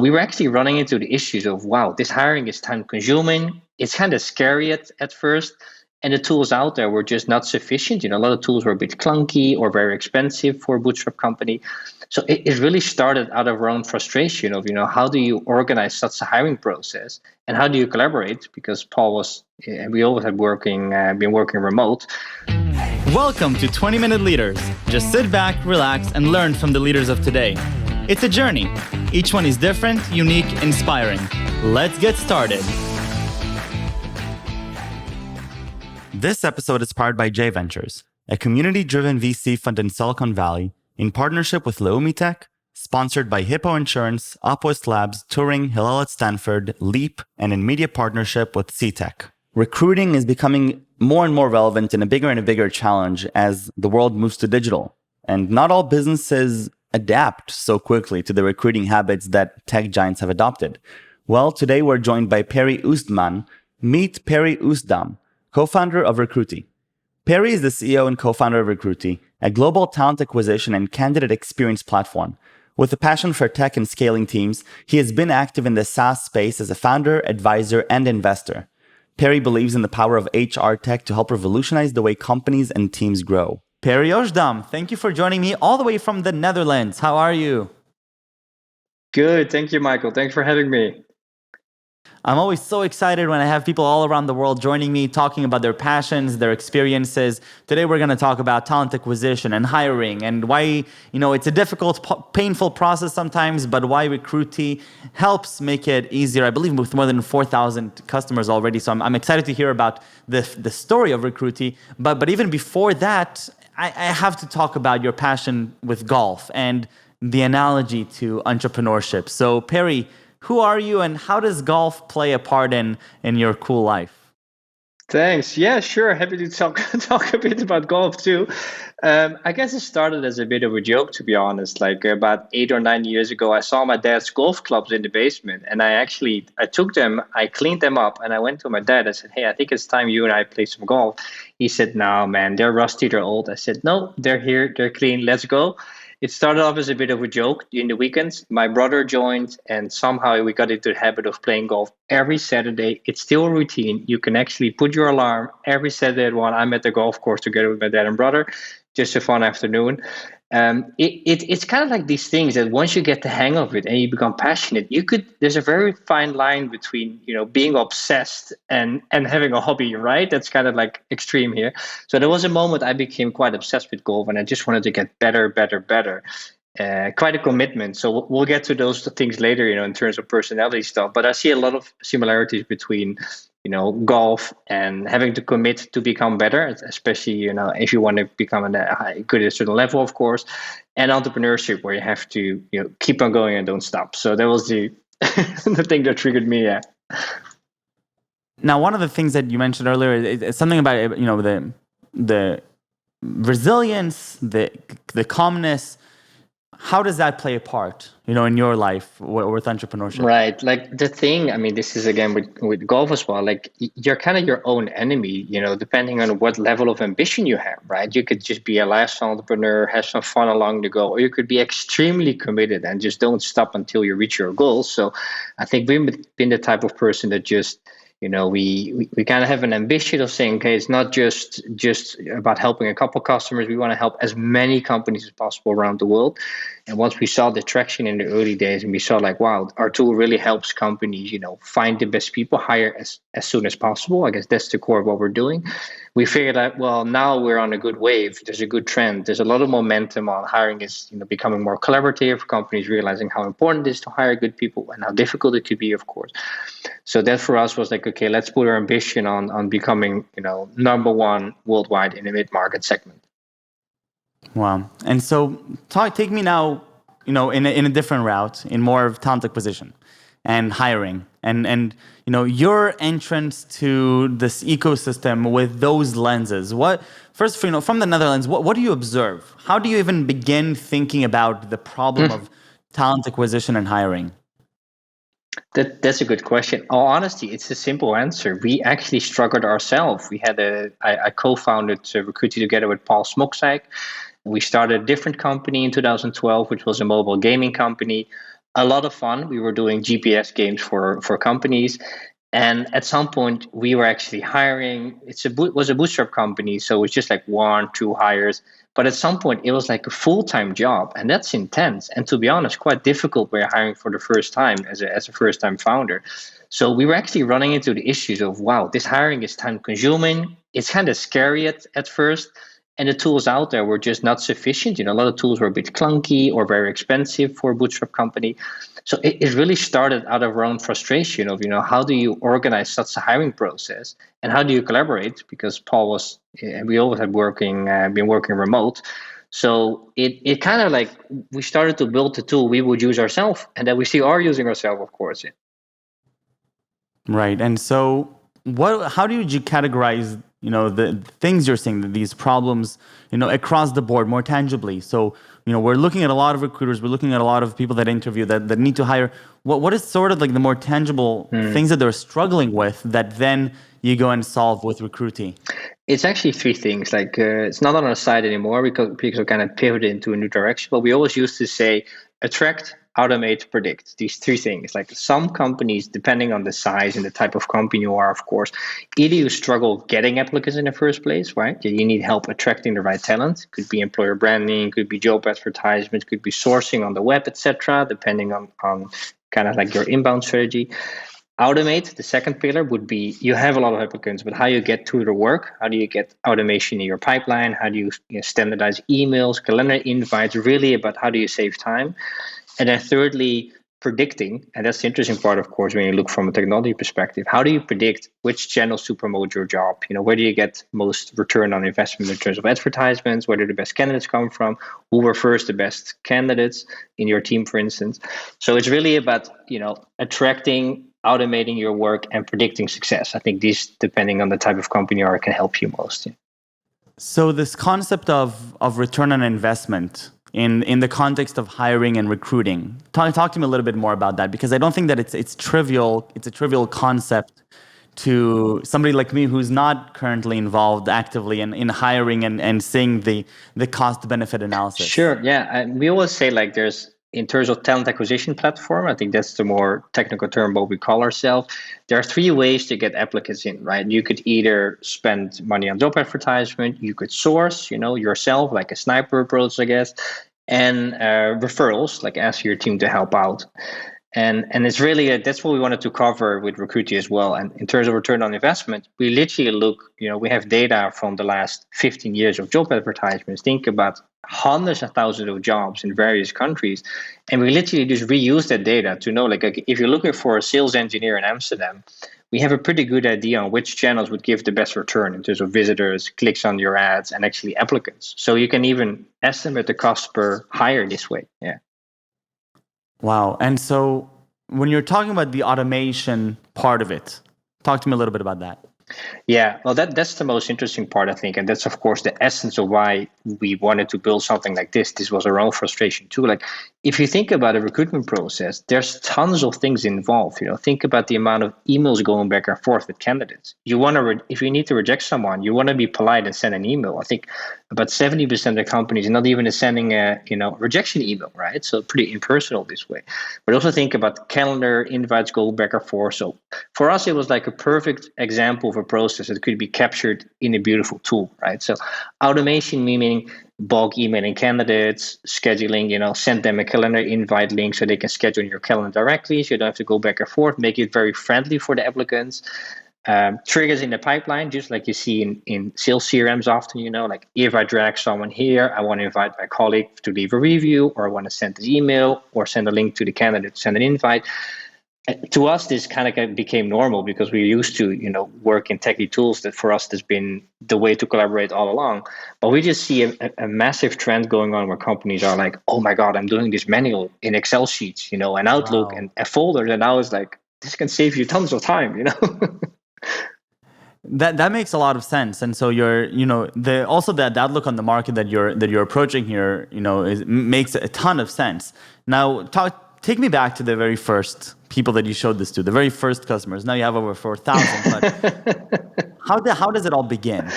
we were actually running into the issues of, wow, this hiring is time consuming. It's kind of scary at first. And the tools out there were just not sufficient. A lot of tools were a bit clunky or very expensive for a bootstrap company. So it really started out of our own frustration of, how do you organize such a hiring process and how do you collaborate? Because we always had been working remote. Welcome to 20-Minute Leaders. Just sit back, relax, and learn from the leaders of today. It's a journey. Each one is different, unique, inspiring. Let's get started. This episode is powered by J Ventures, a community-driven VC fund in Silicon Valley, in partnership with Leumi Tech, sponsored by Hippo Insurance, Upwest Labs, Turing, Hillel at Stanford, Leap, and in media partnership with C-Tech. Recruiting is becoming more and more relevant and a bigger challenge as the world moves to digital. And not all businesses adapt so quickly to the recruiting habits that tech giants have adopted. Well, today we're joined by Perry Oostdam. Meet Perry Oostdam, co-founder of Recruitee. Perry is the CEO and co-founder of Recruitee, a global talent acquisition and candidate experience platform. With a passion for tech and scaling teams, he has been active in the SaaS space as a founder, advisor, and investor. Perry believes in the power of HR tech to help revolutionize the way companies and teams grow. Perry Oostdam, thank you for joining me all the way from the Netherlands. How are you? Good. Thank you, Michael. Thanks for having me. I'm always so excited when I have people all around the world joining me, talking about their passions, their experiences. Today, we're going to talk about talent acquisition and hiring and why, it's a difficult, painful process sometimes, but why Recruitee helps make it easier. I believe with more than 4,000 customers already. So I'm excited to hear about the story of Recruitee. But even before that, I have to talk about your passion with golf and the analogy to entrepreneurship. So Perry, who are you and how does golf play a part in your cool life? Thanks. Yeah, sure. Happy to talk a bit about golf too. I guess it started as a bit of a joke, to be honest. Like about 8 or 9 years ago, I saw my dad's golf clubs in the basement, and I took them, I cleaned them up, and I went to my dad. I said, "Hey, I think it's time you and I play some golf." He said, "No, man, they're rusty, they're old." I said, "No, they're here, they're clean. Let's go." It started off as a bit of a joke in the weekends. My brother joined, and somehow we got into the habit of playing golf every Saturday. It's still a routine. You can actually put your alarm every Saturday at 1. I'm at the golf course together with my dad and brother. Just a fun afternoon. It's kind of like these things that once you get the hang of it and you become passionate, there's a very fine line between, being obsessed and having a hobby, right? That's kind of like extreme here. So there was a moment I became quite obsessed with golf and I just wanted to get better. Quite a commitment. So we'll get to those things later, in terms of personality stuff. But I see a lot of similarities between, golf and having to commit to become better, especially, if you want to become good at a certain level, of course, and entrepreneurship where you have to, keep on going and don't stop. So that was the the thing that triggered me. Yeah. Now, one of the things that you mentioned earlier is something about, the resilience, the calmness. How does that play a part, in your life with entrepreneurship? Right. Like the thing, this is again with golf as well, like you're kind of your own enemy, depending on what level of ambition you have, right? You could just be a lifestyle entrepreneur, have some fun along the go, or you could be extremely committed and just don't stop until you reach your goals. So I think we've been the type of person that just, we kind of have an ambition of saying, okay, it's not just about helping a couple customers. We want to help as many companies as possible around the world. And once we saw the traction in the early days and we saw like, wow, our tool really helps companies, find the best people, hire as soon as possible. I guess that's the core of what we're doing. We figured out, well, now we're on a good wave. There's a good trend. There's a lot of momentum on hiring is becoming more collaborative. Companies realizing how important it is to hire good people and how difficult it could be, of course. So that for us was like, okay, let's put our ambition on becoming, number one worldwide in the mid-market segment. Wow. And so take me now, in a different route, in more of talent acquisition and hiring and your entrance to this ecosystem with those lenses. First, from the Netherlands, what do you observe? How do you even begin thinking about the problem of talent acquisition and hiring? That's a good question. All honesty, it's a simple answer. We actually struggled ourselves. I co-founded Recruitee together with Paul Smokzijk. We started a different company in 2012, which was a mobile gaming company. a lot of fun. We were doing GPS games for companies. And at some point, we were actually hiring. Was a bootstrap company, so it was just like 1, 2 hires. But at some point, it was like a full-time job, and that's intense. And to be honest, quite difficult when you're hiring for the first time as a first-time founder. So we were actually running into the issues of, wow, this hiring is time-consuming. It's kind of scary at first, and the tools out there were just not sufficient. A lot of tools were a bit clunky or very expensive for a bootstrap company. So it really started out of our own frustration of, how do you organize such a hiring process and how do you collaborate? Because Paul we always had been working remote. So it kind of like we started to build the tool we would use ourselves, and that we still are using ourselves, of course. Right. And so how do you categorize, the things you're seeing, these problems, across the board more tangibly? So, we're looking at a lot of recruiters, we're looking at a lot of people that interview that need to hire. What is sort of like the more tangible things that they're struggling with that then you go and solve with Recruitee? It's actually three things. Like it's not on our side anymore because we kind of pivoted into a new direction. But we always used to say attract, automate, predict. These three things. Like some companies, depending on the size and the type of company you are, of course, either you struggle getting applicants in the first place, right? You need help attracting the right talent. Could be employer branding, could be job advertisements, could be sourcing on the web, etc. Depending on kind of like your inbound strategy. Automate, the second pillar, would be you have a lot of applicants, but how you get to the work? How do you get automation in your pipeline? How do you standardize emails, calendar invites? Really about how do you save time? And then thirdly, predicting, and that's the interesting part, of course, when you look from a technology perspective. How do you predict which channels to promote your job? Where do you get most return on investment in terms of advertisements? Where do the best candidates come from? Who were first the best candidates in your team, for instance? So it's really about, attracting, automating your work, and predicting success. I think these, depending on the type of company you are, can help you most. So this concept of return on investment in the context of hiring and recruiting, talk to me a little bit more about that, because I don't think that it's trivial. It's a trivial concept to somebody like me who's not currently involved actively in hiring and seeing the cost benefit analysis. Sure. Yeah. And we always say like in terms of talent acquisition platform, I think that's the more technical term, what we call ourselves. There are three ways to get applicants in, right? You could either spend money on job advertisement, you could source, yourself, like a sniper approach, I guess, and referrals, like ask your team to help out. And it's really, that's what we wanted to cover with Recruitee as well. And in terms of return on investment, we literally look, we have data from the last 15 years of job advertisements. Think about hundreds of thousands of jobs in various countries. And we literally just reuse that data to know, like if you're looking for a sales engineer in Amsterdam, we have a pretty good idea on which channels would give the best return in terms of visitors, clicks on your ads, and actually applicants. So you can even estimate the cost per hire this way. Yeah. Wow. And so when you're talking about the automation part of it, talk to me a little bit about that. Yeah, well, that's the most interesting part, I think. And that's, of course, the essence of why we wanted to build something like this. This was our own frustration, too. Like, if you think about a recruitment process, there's tons of things involved. Think about the amount of emails going back and forth with candidates. You want to, if you need to reject someone, you want to be polite and send an email. I think about 70% of companies are not even sending a rejection email, right? So pretty impersonal this way. But also think about calendar invites go back and forth. So for us, it was like a perfect example of a process that could be captured in a beautiful tool, right? So automation meaning bulk emailing candidates, scheduling, send them a calendar invite link so they can schedule in your calendar directly, so you don't have to go back and forth, make it very friendly for the applicants. Triggers in the pipeline, just like you see in sales CRMs often, like if I drag someone here, I want to invite my colleague to leave a review, or I want to send an email or send a link to the candidate to send an invite. To us, this kind of became normal because we're used to, work in techie tools that for us has been the way to collaborate all along. But we just see a massive trend going on where companies are like, oh my God, I'm doing this manual in Excel sheets, and Outlook and folders. And I was like, this can save you tons of time, That makes a lot of sense. And so you're, also that look on the market that you're approaching here, makes a ton of sense. Now, take me back to the very first people that you showed this to, the very first customers. Now you have over 4,000. But How does it all begin?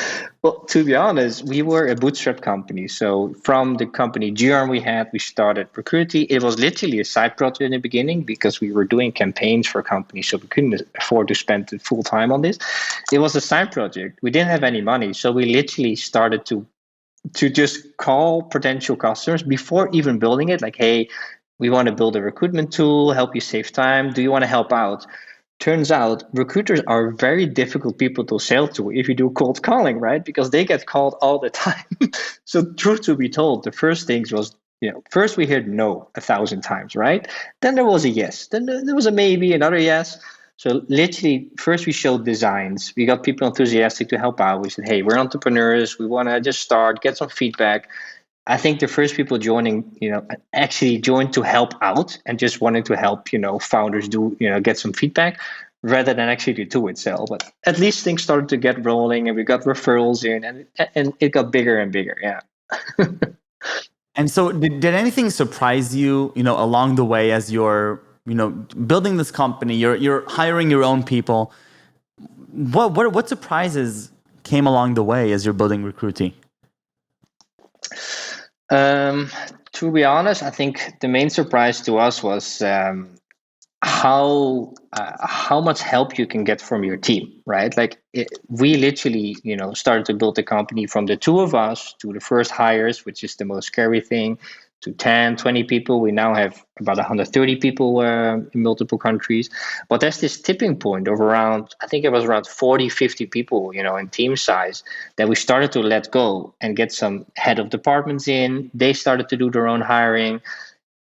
Well, to be honest, we were a bootstrap company. So from the company GRM we started Recruitee. It was literally a side project in the beginning because we were doing campaigns for companies, so we couldn't afford to spend the full time on this. It was a side project. We didn't have any money, so we literally started to just call potential customers before even building it. Like, hey, we want to build a recruitment tool, help you save time. Do you want to help out? Turns out recruiters are very difficult people to sell to if you do cold calling, right? Because they get called all the time. So truth to be told, the first things was, first we heard no 1,000 times, right? Then there was a yes. Then there was a maybe, another yes. So literally, first we showed designs. We got people enthusiastic to help out. We said, hey, we're entrepreneurs. We want to just start, get some feedback. I think the first people joining, actually joined to help out and just wanting to help, founders do, get some feedback rather than actually the tool itself. But at least things started to get rolling and we got referrals in and it got bigger and bigger. Yeah. And so did anything surprise you, along the way as you're, building this company, you're hiring your own people? What surprises came along the way as you're building Recruitee? To be honest, I think the main surprise to us was how much help you can get from your team, right? Like we literally, started to build the company from the two of us to the first hires, which is the most scary thing, to 10, 20 people. We now have about 130 people in multiple countries. But there's this tipping point of around, I think it was around 40, 50 people, in team size that we started to let go and get some head of departments in. They started to do their own hiring.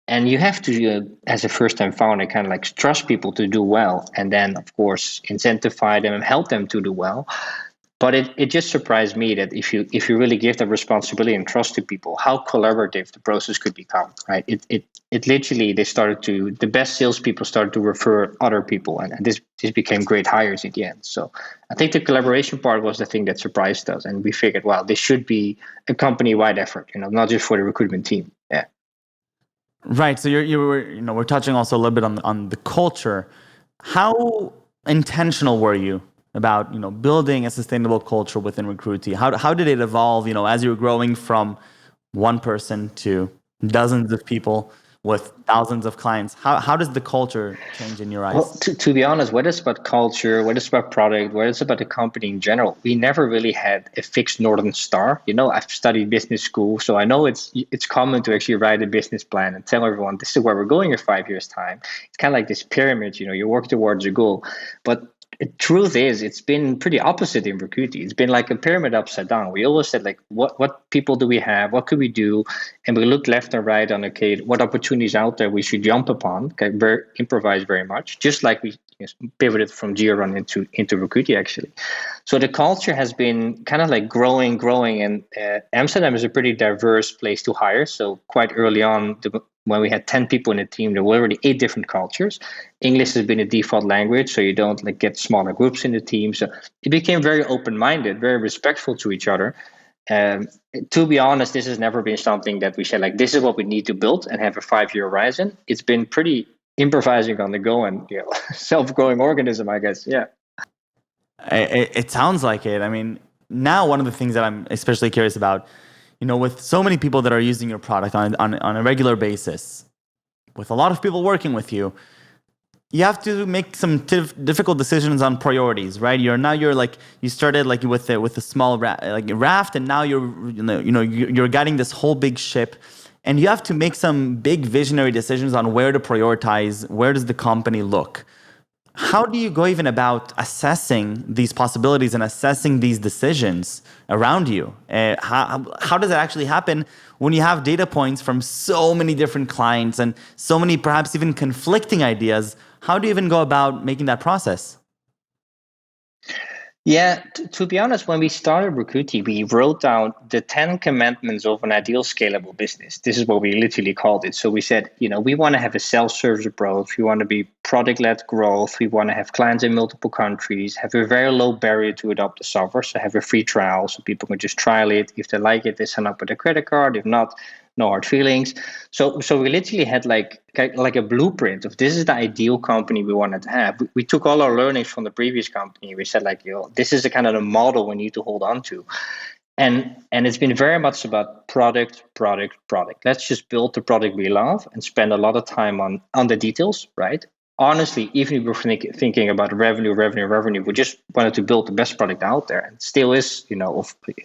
And you have to, as a first-time founder, kind of like trust people to do well. And then, of course, incentivize them and help them to do well. But it just surprised me that if you really give the responsibility and trust to people, how collaborative the process could become, right? It literally, the best salespeople started to refer other people, and this became great hires in the end. So I think the collaboration part was the thing that surprised us, and we figured, wow, this should be a company-wide effort, not just for the recruitment team. Yeah. Right. So we're touching also a little bit on the culture. How intentional were you about, building a sustainable culture within Recruitee? How did it evolve, as you were growing from one person to dozens of people with thousands of clients? How does the culture change in your eyes? Well, to be honest, whether it's about culture, whether it's about product, whether it's about the company in general, we never really had a fixed Northern Star. I've studied business school, so I know it's common to actually write a business plan and tell everyone this is where we're going in 5 years' time. It's kind of like this pyramid, you work towards a goal. But the truth is, it's been pretty opposite in Recruitee. It's been like a pyramid upside down. We always said, like, what people do we have? What could we do? And we looked left and right on, okay, what opportunities out there we should jump upon. Okay, improvise very much, just like we pivoted from GeoRun into Recruitee, actually. So the culture has been kind of like growing. And Amsterdam is a pretty diverse place to hire. So quite early on, when we had 10 people in the team, there were already 8 different cultures. English has been a default language, so you don't get smaller groups in the team. So it became very open-minded, very respectful to each other. To be honest, this has never been something that we said, like, this is what we need to build and have a 5-year horizon. It's been pretty improvising on the go and self-growing organism, I guess. Yeah. It sounds like it. I mean, now one of the things that I'm especially curious about, with so many people that are using your product on a regular basis, with a lot of people working with you, you have to make some difficult decisions on priorities, right? You started like with a small raft, and now you're guiding this whole big ship, and you have to make some big visionary decisions on where to prioritize. Where does the company look? How do you go even about assessing these possibilities and assessing these decisions around you? How does it actually happen when you have data points from so many different clients and so many perhaps even conflicting ideas? How do you even go about making that process? Yeah, to be honest, when we started Recruitee, we wrote down the 10 commandments of an ideal scalable business. This is what we literally called it. So we said, we want to have a self-service approach. We want to be product-led growth. We want to have clients in multiple countries, have a very low barrier to adopt the software. So have a free trial so people can just trial it. If they like it, they sign up with a credit card. If not, no hard feelings. So we literally had like a blueprint of this is the ideal company we wanted to have. We took all our learnings from the previous company. We said like, this is the kind of the model we need to hold on to. And it's been very much about product. Let's just build the product we love and spend a lot of time on the details, right? Honestly, even if we're thinking about revenue, we just wanted to build the best product out there, and still is,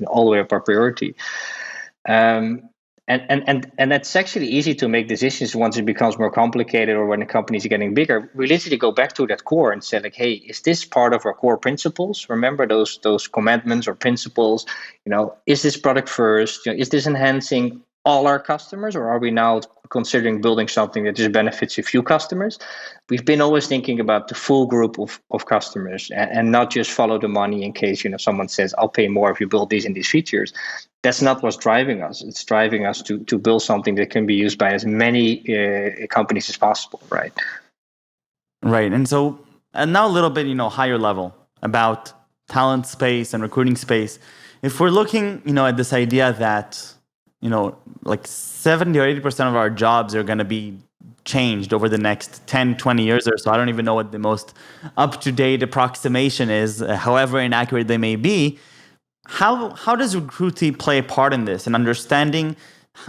all the way up our priority. And that's actually easy to make decisions once it becomes more complicated or when the companies are getting bigger. We literally go back to that core and say like, hey, is this part of our core principles? Remember those commandments or principles? Is this product first? Is this enhancing all our customers, or are we now considering building something that just benefits a few customers? We've been always thinking about the full group of customers and not just follow the money in case someone says, I'll pay more if you build these and these features. That's not what's driving us. It's driving us to build something that can be used by as many companies as possible, right? Right. And now a little bit, higher level about talent space and recruiting space. If we're looking, at this idea that, like 70 or 80% of our jobs are going to be changed over the next 10, 20 years or so. I don't even know what the most up-to-date approximation is, however inaccurate they may be. How does Recruitee play a part in this and understanding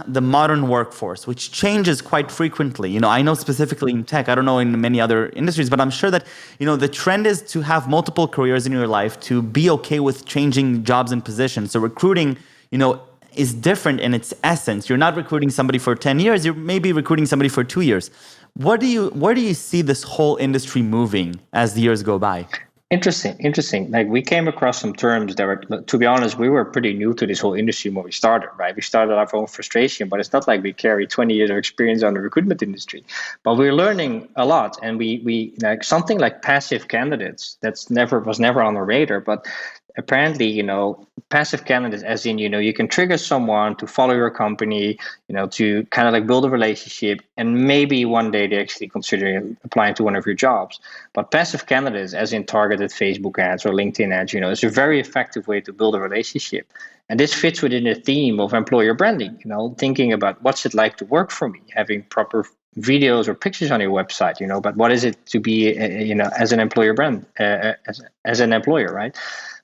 the modern workforce, which changes quite frequently? I know specifically in tech, I don't know in many other industries, but I'm sure that, the trend is to have multiple careers in your life, to be okay with changing jobs and positions. So recruiting, is different in its essence. You're not recruiting somebody for 10 years, you're maybe recruiting somebody for 2 years. Where do you see this whole industry moving as the years go by? Interesting. Like we came across some terms that were, to be honest, we were pretty new to this whole industry when we started, right? We started our own frustration, but it's not like we carry 20 years of experience on the recruitment industry. But we're learning a lot, and we like something like passive candidates was never on the radar, but apparently, passive candidates, as in, you can trigger someone to follow your company, to kind of like build a relationship, and maybe one day they actually consider applying to one of your jobs. But passive candidates, as in targeted Facebook ads or LinkedIn ads, is a very effective way to build a relationship. And this fits within the theme of employer branding, thinking about what's it like to work for me, having proper videos or pictures on your website, but what is it to be, as an employer brand, as an employer, right?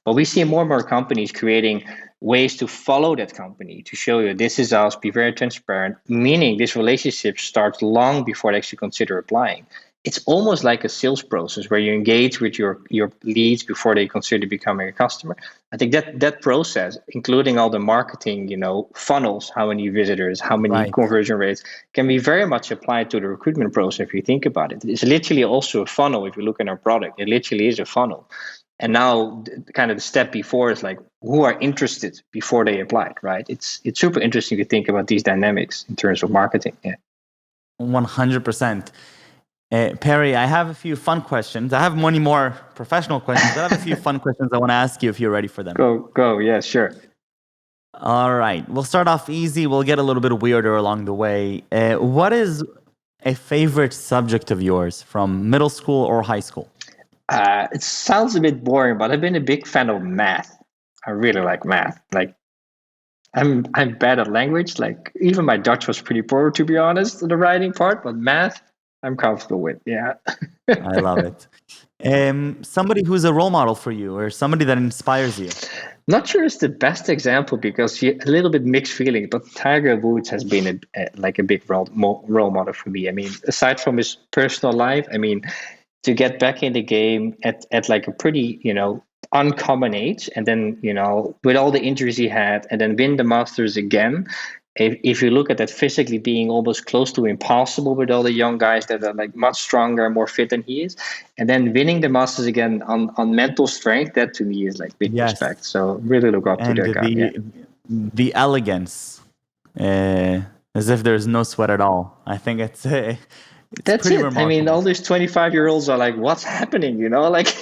But we see more and more companies creating ways to follow that company, to show you this is us, be very transparent, meaning this relationship starts long before they actually consider applying. It's almost like a sales process where you engage with your leads before they consider becoming a customer. I think that process, including all the marketing, funnels, how many visitors, how many conversion rates, can be very much applied to the recruitment process if you think about it. It's literally also a funnel. If you look at our product, it literally is a funnel. And now kind of the step before is like who are interested before they applied, right? It's super interesting to think about these dynamics in terms of marketing. Yeah. 100%. Perry, I have a few fun questions. I have many more professional questions, but I have a few fun questions I want to ask you if you're ready for them. Go. Yeah, sure. All right. We'll start off easy. We'll get a little bit weirder along the way. What is a favorite subject of yours from middle school or high school? It sounds a bit boring, but I've been a big fan of math. I really like math. Like, I'm bad at language. Like, even my Dutch was pretty poor, to be honest, the writing part. But math, I'm comfortable with. Yeah. I love it. Somebody who's a role model for you, or somebody that inspires you. Not sure it's the best example because a little bit mixed feelings, but Tiger Woods has been a big role model for me. I mean, aside from his personal life, I mean, to get back in the game at like a pretty, uncommon age, and then, with all the injuries he had, and then win the Masters again. If you look at that physically being almost close to impossible with all the young guys that are like much stronger and more fit than he is, and then winning the Masters again on mental strength, that to me is like big respect. So really look up to that guy. The elegance, as if there's no sweat at all. I think it's that's pretty it. Remarkable. I mean, all these 25-year-olds are like, what's happening? Like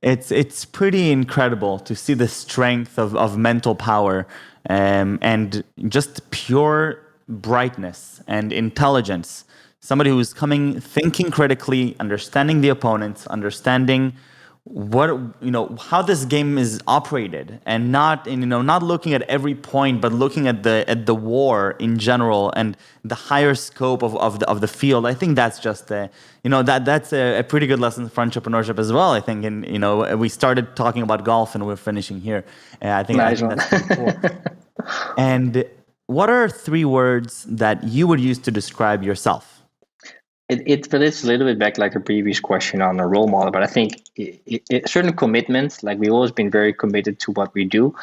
it's pretty incredible to see the strength of mental power. And just pure brightness and intelligence. Somebody who's thinking critically, understanding the opponents, understanding what, how this game is operated, and not looking at every point, but looking at the war in general and the higher scope of the field. I think that's just that's a pretty good lesson for entrepreneurship as well. I think, and we started talking about golf and we're finishing here. I think Nice one. that's pretty cool. And what are 3 words that you would use to describe yourself? It relates a little bit back like a previous question on a role model, but I think certain commitments, like we've always been very committed to what we do.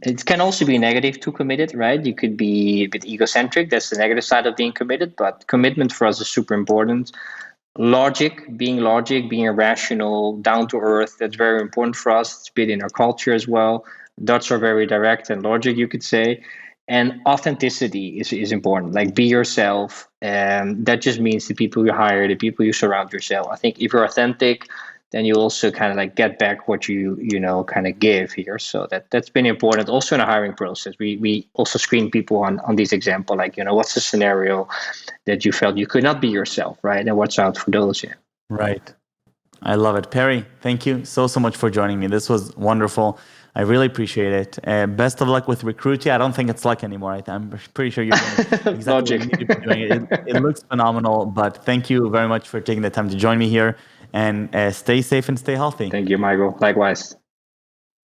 It can also be negative to committed, right? You could be a bit egocentric. That's the negative side of being committed, but commitment for us is super important. Logic, being rational, down to earth, that's very important for us. It's a bit in our culture as well. Dutch are very direct and logic, you could say. And authenticity is important. Like, be yourself. And that just means the people you hire, the people you surround yourself. I think if you're authentic, then you also kind of like get back what you kind of give here. So that's been important. Also in a hiring process, we also screen people on these example, like, what's the scenario that you felt you could not be yourself, right? And watch out for those. Yeah. Right. I love it. Perry, thank you so much for joining me. This was wonderful. I really appreciate it. Best of luck with Recruitee. I don't think it's luck anymore. I'm pretty sure you're doing exactly what you need to be doing. It looks phenomenal, but thank you very much for taking the time to join me here, and stay safe and stay healthy. Thank you, Michael. Likewise.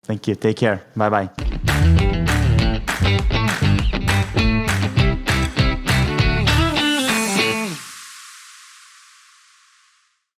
Thank you. Take care. Bye-bye.